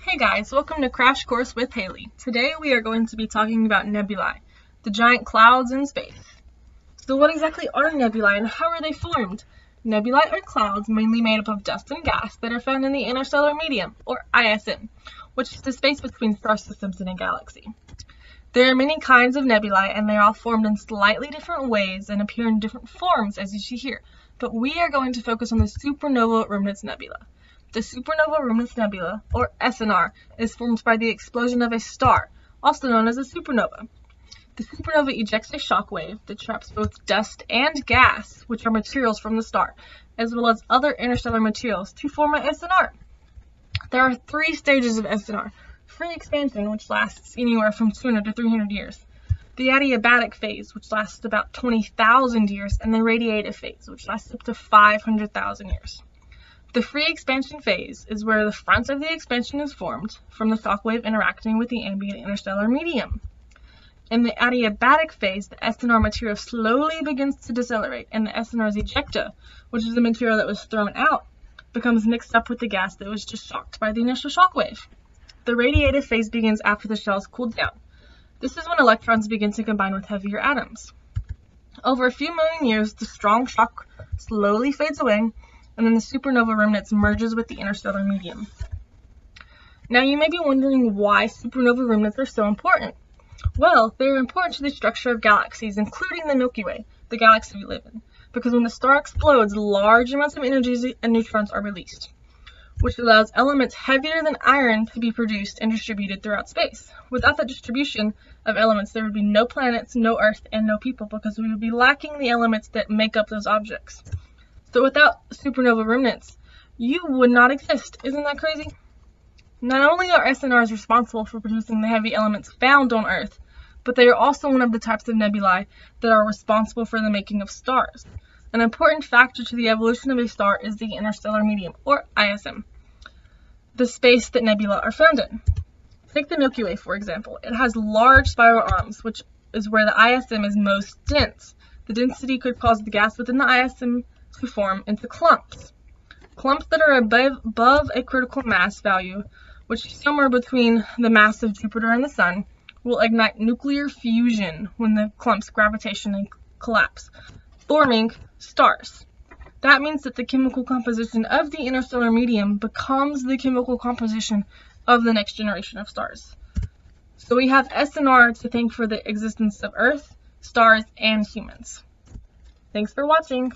Hey guys, welcome to Crash Course with Haley. Today we are going to be talking about nebulae, the giant clouds in space. So what exactly are nebulae and how are they formed? Nebulae are clouds mainly made up of dust and gas that are found in the interstellar medium, or ISM, which is the space between star systems in a galaxy. There are many kinds of nebulae and they are all formed in slightly different ways and appear in different forms as you see here, but we are going to focus on the Supernova remnant nebula. The Supernova remnant nebula, or SNR, is formed by the explosion of a star, also known as a supernova. The supernova ejects a shock wave that traps both dust and gas, which are materials from the star, as well as other interstellar materials, to form a SNR. There are three stages of SNR: free expansion, which lasts anywhere from 200 to 300 years, the adiabatic phase, which lasts about 20,000 years, and the radiative phase, which lasts up to 500,000 years. The free expansion phase is where the front of the expansion is formed from the shockwave interacting with the ambient interstellar medium. In the adiabatic phase, the SNR material slowly begins to decelerate, and the SNR's ejecta, which is the material that was thrown out, becomes mixed up with the gas that was just shocked by the initial shockwave. The radiative phase begins after the shell is cooled down. This is when electrons begin to combine with heavier atoms. Over a few million years, the strong shock slowly fades away, and then the supernova remnants merges with the interstellar medium. Now you may be wondering why supernova remnants are so important. Well, they are important to the structure of galaxies, including the Milky Way, the galaxy we live in, because when the star explodes, large amounts of energy and neutrons are released, which allows elements heavier than iron to be produced and distributed throughout space. Without that distribution of elements, there would be no planets, no Earth, and no people, because we would be lacking the elements that make up those objects. So without supernova remnants, you would not exist. Isn't that crazy? Not only are SNRs responsible for producing the heavy elements found on Earth, but they are also one of the types of nebulae that are responsible for the making of stars. An important factor to the evolution of a star is the interstellar medium, or ISM, the space that nebula are found in. Take the Milky Way, for example. It has large spiral arms, which is where the ISM is most dense. The density could cause the gas within the ISM to form into clumps. Clumps that are above a critical mass value, which is somewhere between the mass of Jupiter and the Sun, will ignite nuclear fusion when the clumps gravitationally collapse, forming stars. That means that the chemical composition of the interstellar medium becomes the chemical composition of the next generation of stars. So we have SNR to thank for the existence of Earth, stars, and humans. Thanks for watching.